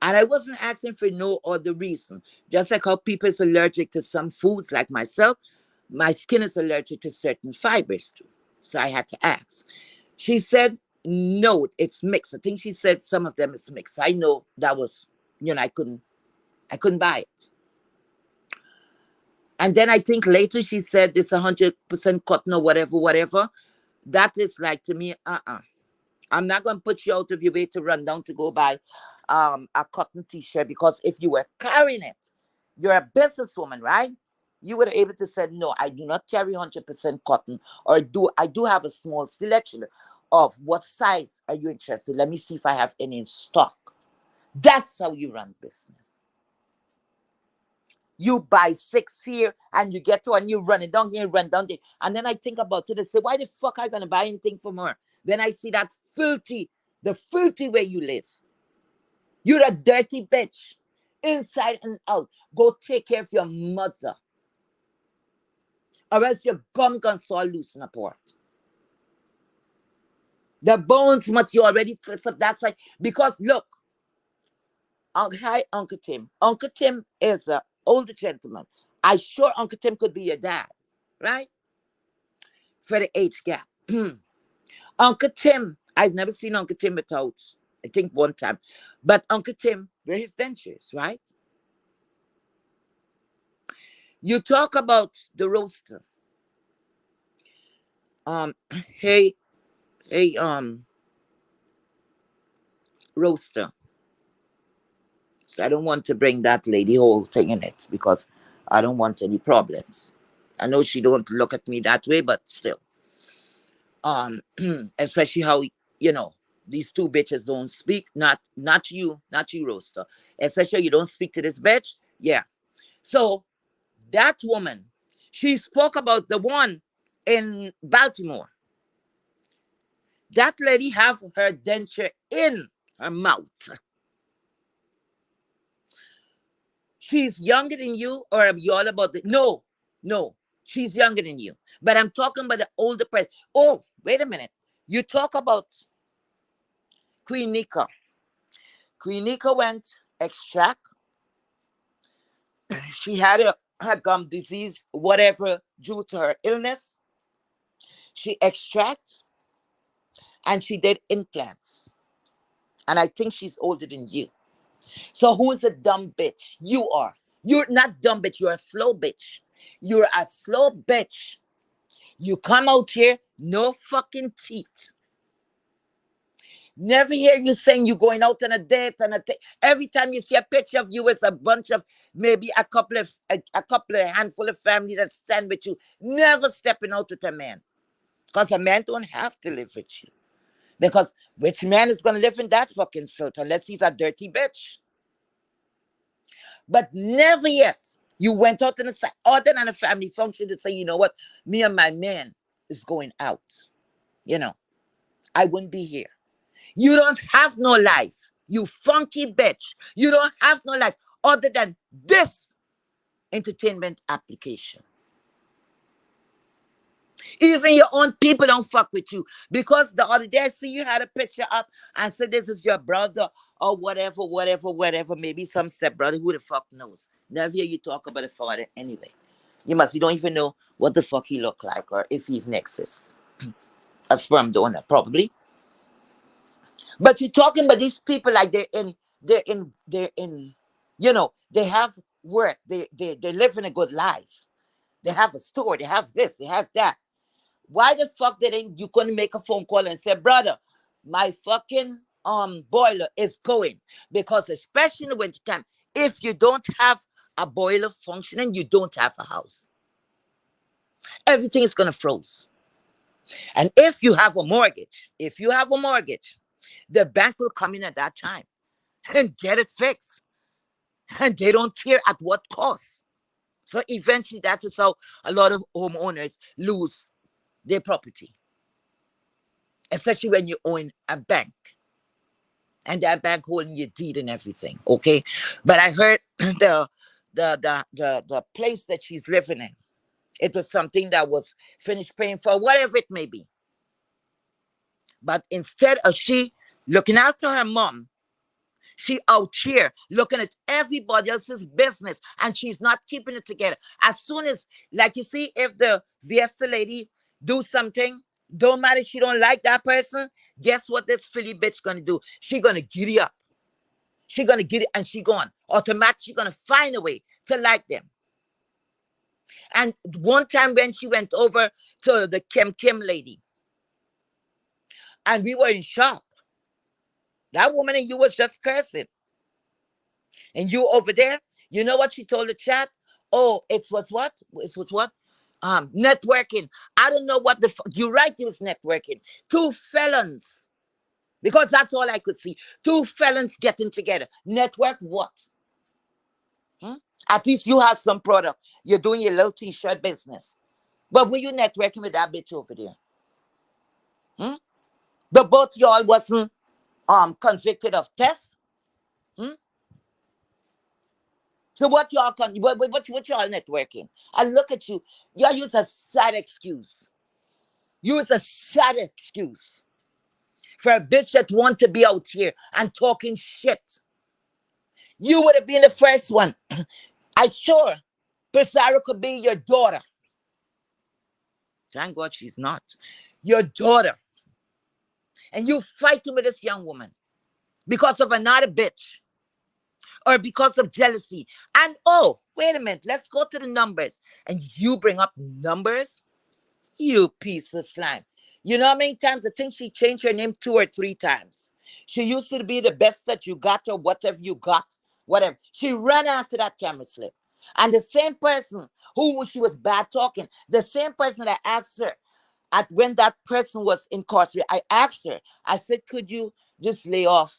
And I wasn't asking for no other reason. Just like how people is allergic to some foods, like myself, my skin is allergic to certain fibers too. So I had to ask. She said, no, it's mixed. I think she said some of them is mixed. I know that was, I couldn't buy it. And then I think later she said it's 100% cotton or whatever. That is like, to me, I'm not going to put you out of your way to run down to go buy a cotton t-shirt, because if you were carrying it, you're a businesswoman, right? You would have able to say, no, I do not carry 100% cotton, or I do have a small selection of what size are you interested. Let me see if I have any in stock. That's how you run business. You buy 6 here and you get to and you run it down here, run down there. And then I think about it and say, why the fuck I gonna buy anything from her when I see that the filthy way you live? You're a dirty bitch. Inside and out. Go take care of your mother. Or else your gum gonna start loosen apart. The bones must you already twist up that side. Because look, hi, Uncle Tim. Uncle Tim is an older gentleman. I'm sure Uncle Tim could be your dad, right? For the age gap. Uncle Tim, I've never seen Uncle Tim without, I think one time. But Uncle Tim, wear his dentures, right? You talk about the roaster. Um, hey, hey, roaster. So I don't want to bring that lady whole thing in it because I don't want any problems. I know she don't look at me that way, but still. Especially how, these two bitches don't speak. Not you, roaster. Especially you don't speak to this bitch. Yeah. So That woman, she spoke about the one in Baltimore. That lady have her denture in her mouth. She's younger than you, or are you all about the no, no. She's younger than you. But I'm talking about the older person. Oh, wait a minute. You talk about Queen Nika. Queen Nika went extract. She had her gum disease, whatever, due to her illness. She extract and she did implants. And I think she's older than you. So who is a dumb bitch? You are. You're not dumb bitch. You're a slow bitch. You're a slow bitch. You come out here, no fucking teeth. Never hear you saying you going out on a date and every time you see a picture of you, it's a bunch of maybe a couple of handful of family that stand with you. Never stepping out with a man, because a man don't have to live with you. Because which man is gonna live in that fucking filth unless he's a dirty bitch? But never yet you went out on a side other than a family function to say, you know what, me and my man is going out. You know, I wouldn't be here. You don't have no life, you funky bitch. You don't have no life other than this entertainment application. Even your own people don't fuck with you. Because the other day I see you had a picture up and said this is your brother or whatever, whatever, whatever. Maybe some stepbrother, who the fuck knows? Never hear you talk about a father anyway. You don't even know what the fuck he look like or if he even exists. A sperm donor, probably. But you're talking about these people like they're in, they have work. They live in a good life. They have a store. They have this. They have that. Why the fuck didn't you couldn't make a phone call and say, brother, my fucking boiler is going? Because especially in the winter time, if you don't have a boiler functioning, you don't have a house. Everything is gonna froze. And if you have a mortgage, the bank will come in at that time and get it fixed. And they don't care at what cost. So eventually that is how a lot of homeowners lose their property. Especially when you own a bank. And that bank holding your deed and everything. Okay. But I heard the place that she's living in. It was something that was finished paying for, whatever it may be. But instead of she looking after her mom, she out here looking at everybody else's business and she's not keeping it together. As soon as, like you see, if the Fiesta lady do something, don't matter if she don't like that person, guess what this Philly bitch gonna do? She gonna giddy up. She gonna get it and she gone. Automatically, she gonna find a way to like them. And one time when she went over to the Kim lady, and we were in shock. That woman and you was just cursing. And you over there, you know what she told the chat? Oh, it's was what? It's with what? Networking. I don't know what the fuck. You right, it was networking. Two felons. Because that's all I could see. Two felons getting together. Network what? Hmm? At least you have some product. You're doing your little t-shirt business. But were you networking with that bitch over there? Hmm? The both y'all wasn't convicted of theft. Hmm? So what y'all what y'all networking? I look at you. Y'all use a sad excuse. Use a sad excuse for a bitch that want to be out here and talking shit. You would have been the first one. I sure Pizarro could be your daughter. Thank God she's not. Your daughter. And you fighting with this young woman because of another bitch or because of jealousy. And oh, wait a minute, let's go to the numbers. And you bring up numbers? You piece of slime. You know how many times I think she changed her name 2 or 3 times. She used to be the best that you got or whatever you got, whatever. She ran after that camera slip. And the same person who she was bad talking, the same person that I asked her at when that person was incarcerated, I asked her, I said, could you just lay off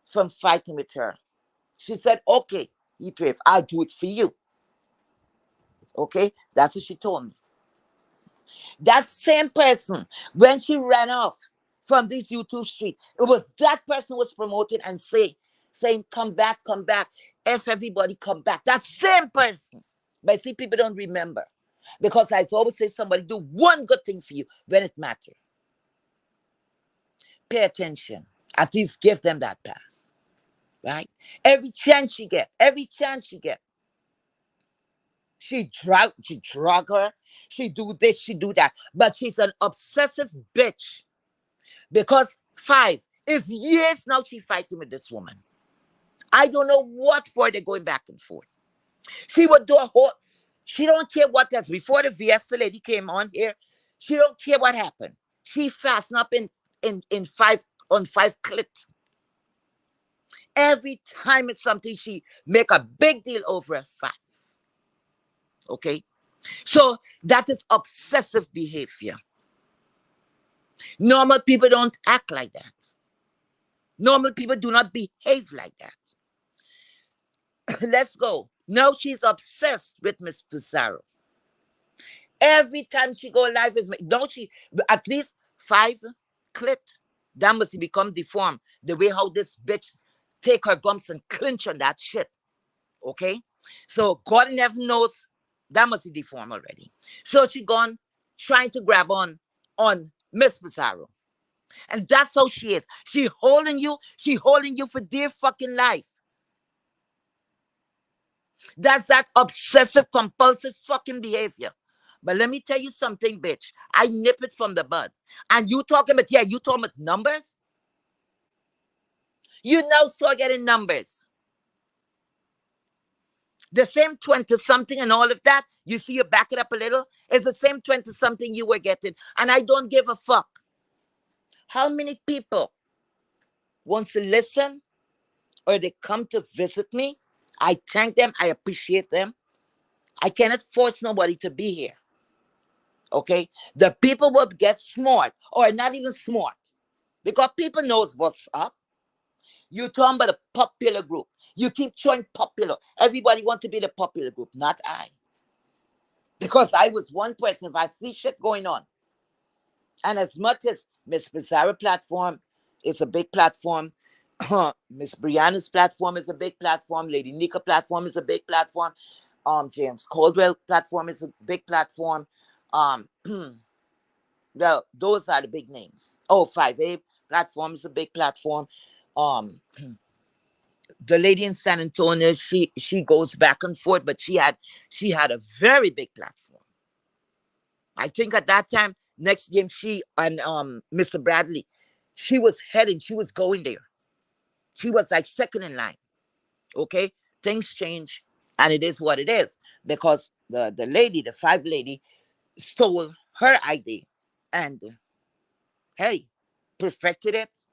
from fighting with her? She said, okay, Heatwave, I'll do it for you. Okay, that's what she told me. That same person, when she ran off from this YouTube street, it was that person was promoting and saying, come back, F everybody, come back. That same person. But see, people don't remember. Because I always say somebody do one good thing for you when it matters. Pay attention. At least give them that pass. Right? Every chance she get, she drug her, she do this, she do that. But she's an obsessive bitch. Because five, it's years now she fighting with this woman. I don't know what for they're going back and forth. She would do a whole, she don't care what that's before the Fiesta lady came on here. She don't care what happened. She fastened up in five on five clips. Every time it's something, she make a big deal over a five. Okay? So that is obsessive behavior. Normal people don't act like that. Normal people do not behave like that. Let's go. Now she's obsessed with Miss Pizarro. Every time she go live is don't she at least five clit. That must become deformed. The way how this bitch take her gums and clinch on that shit. Okay? So God in heaven knows that must be deformed already. So she gone trying to grab on Miss Pizarro. And that's how she is. She holding you for dear fucking life. That's that obsessive compulsive fucking behavior. But let me tell you something, bitch. I nip it from the bud. And you talking about, you talking about numbers? You now start getting numbers. The same 20 something and all of that, you see, you back it up a little, is the same 20 something you were getting. And I don't give a fuck. How many people wants to listen or they come to visit me? I thank them. I appreciate them. I cannot force nobody to be here. Okay? The people will get smart or not even smart because people knows what's up. You talking about a popular group. You keep showing popular. Everybody want to be the popular group, not I. Because I was one person. If I see shit going on, and as much as Miss Pizarro platform is a big platform, Miss Brianna's platform is a big platform, Lady Nika platform is a big platform, James Caldwell platform is a big platform. Well, those are the big names. Oh, 5A platform is a big platform. Um, the lady in San Antonio, she goes back and forth, but she had a very big platform. I think at that time, next game, she and Mr. Bradley, she was going there. She was like second in line. Okay, things change, and it is what it is because the lady, the five lady, stole her idea, and hey, perfected it.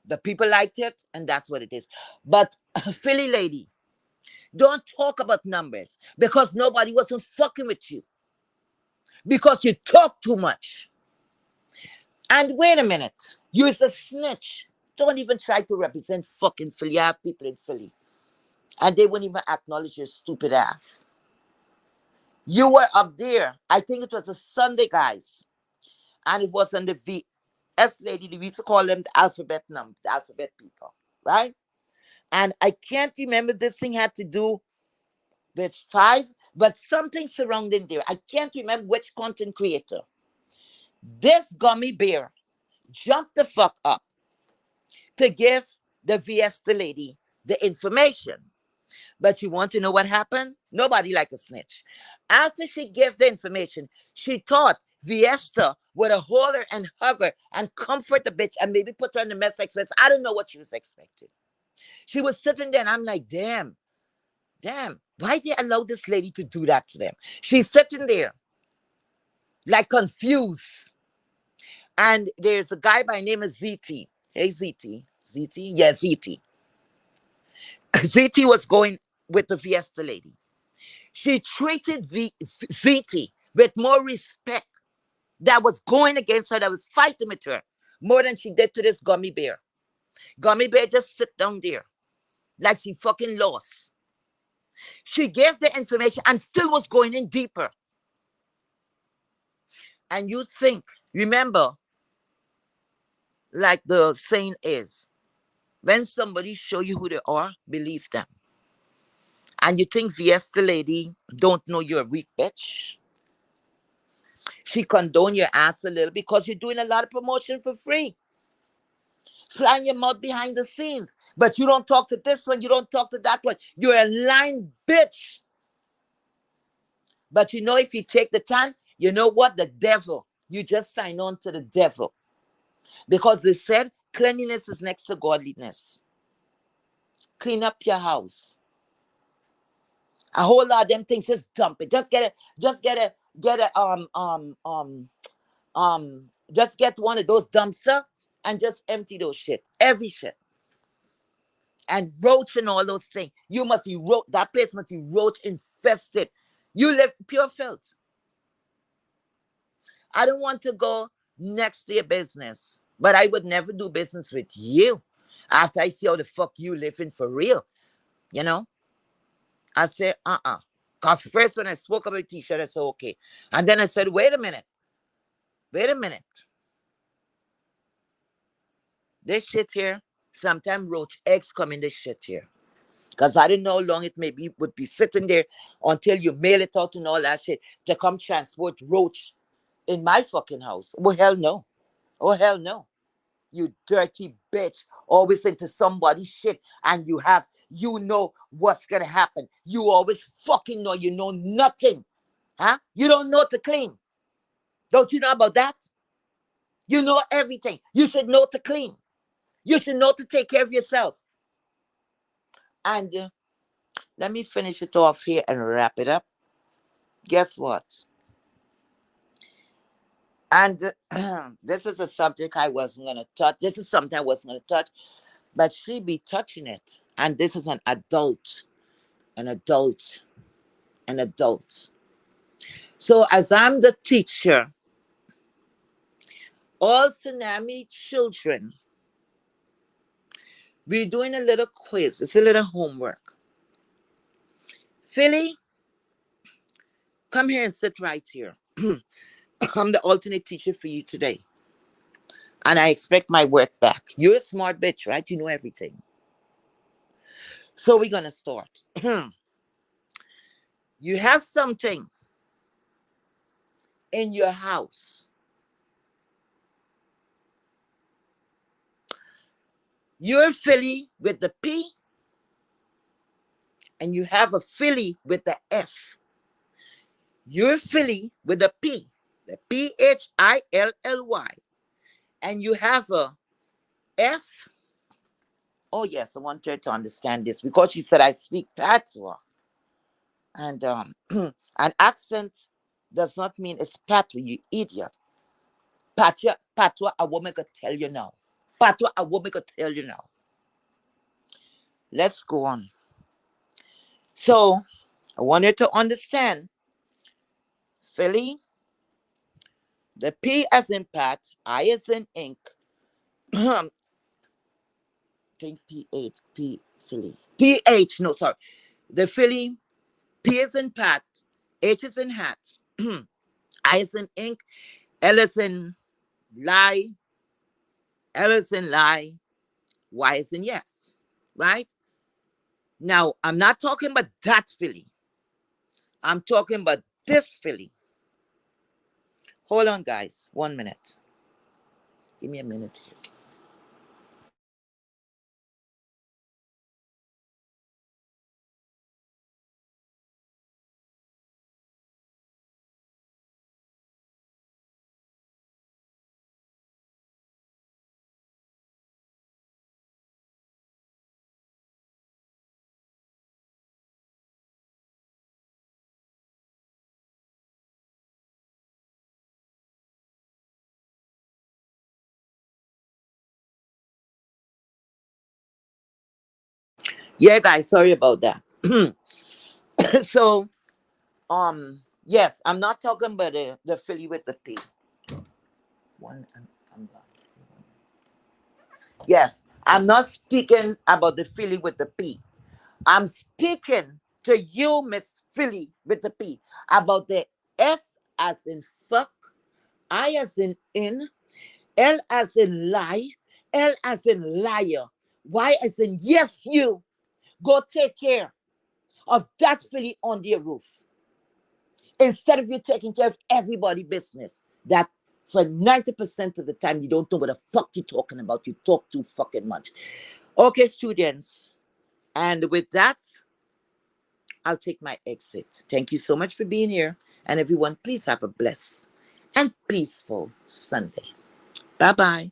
The people liked it, and that's what it is. But Philly lady, don't talk about numbers because nobody wasn't fucking with you because you talk too much. And wait a minute, you're a snitch. Don't even try to represent fucking Philly. You have people in Philly, and they wouldn't even acknowledge your stupid ass. You were up there. I think it was a Sunday, guys, and it was on the VS lady. We used to call them the alphabet people, right? And I can't remember this thing had to do with five, but something surrounding there. I can't remember which content creator. This gummy bear jumped the fuck up to give the Fiesta lady the information. But you want to know what happened? Nobody like a snitch. After she gave the information, she thought Fiesta would hold her and hug her and comfort the bitch and maybe put her in the mess express. I don't know what she was expecting. She was sitting there and I'm like, damn, why they allow this lady to do that to them? She's sitting there like confused. And there's a guy by name of ZT. Hey, ZT. ZT? Yeah, ZT. ZT was going with the Fiesta lady. She treated ZT with more respect that was going against her, that was fighting with her, more than she did to this gummy bear. Gummy bear just sit down there like she fucking lost. She gave the information and still was going in deeper. And you think, remember, like the saying is, when somebody show you who they are, believe them. And you think Fiesta lady don't know you're a weak bitch? She condone your ass a little because you're doing a lot of promotion for free. Flying your mouth behind the scenes. But you don't talk to this one, you don't talk to that one. You're a lying bitch. But you know, if you take the time, you know what? The devil. You just sign on to the devil. Because they said cleanliness is next to godliness. Clean up your house. A whole lot of them things, just dump it. Just get one of those dumpster and just empty those shit. Every shit. And roach and all those things. You must be roach. That place must be roach infested. You live pure filth. I don't want to go next to your business, but I would never do business with you after I see how the fuck you living for real. You know? I said, Because first when I spoke about t-shirt, I said, okay. And then I said, wait a minute. This shit here, sometimes roach eggs come in this shit here. Because I didn't know how long it maybe would be sitting there until you mail it out and all that shit to come transport roach in my fucking house. Oh, hell no. Oh, hell no. You dirty bitch. Always into somebody's shit and you know what's going to happen. You always fucking know you know nothing. Huh? You don't know to clean. Don't you know about that? You know everything. You should know to clean. You should know to take care of yourself. And let me finish it off here and wrap it up. Guess what? And this is a subject I wasn't going to touch. This is something I wasn't going to touch, but she be touching it. And this is an adult. An adult. An adult. So as I'm the teacher, all Tsunami children, we're doing a little quiz. It's a little homework. Philly, come here and sit right here. I'm the alternate teacher for you today. And I expect my work back. You're a smart bitch, right? You know everything. So we're going to start. You have something in your house. You're Philly with the P, and you have a Philly with the F. You're Philly with a P, the Philly, and you have a F. Oh yes, I want her to understand this because she said I speak patois, and an accent does not mean it's patois, you idiot. Patois, a woman could tell you now. Patois, a woman could tell you now. Let's go on. So I want her to understand, Philly, the P as in Pat, I as in ink. Think PH, P Philly. PH, no, sorry. The Philly, P is in Pat, H is in hat, I is in ink, L is in lie, L is in lie, Y is in yes. Right? Now, I'm not talking about that Philly. I'm talking about this Philly. Hold on, guys. 1 minute. Give me a minute here. Yeah, guys, sorry about that. So, yes, I'm not talking about the Philly with the P. I'm done. Yes, I'm not speaking about the Philly with the P. I'm speaking to you, Miss Philly with the P, about the F as in fuck, I as in, L as in lie, L as in liar, Y as in yes, you. Go take care of that filly on their roof. Instead of you taking care of everybody' business. That for 90% of the time you don't know what the fuck you're talking about. You talk too fucking much. Okay, students. And with that, I'll take my exit. Thank you so much for being here. And everyone, please have a blessed and peaceful Sunday. Bye bye.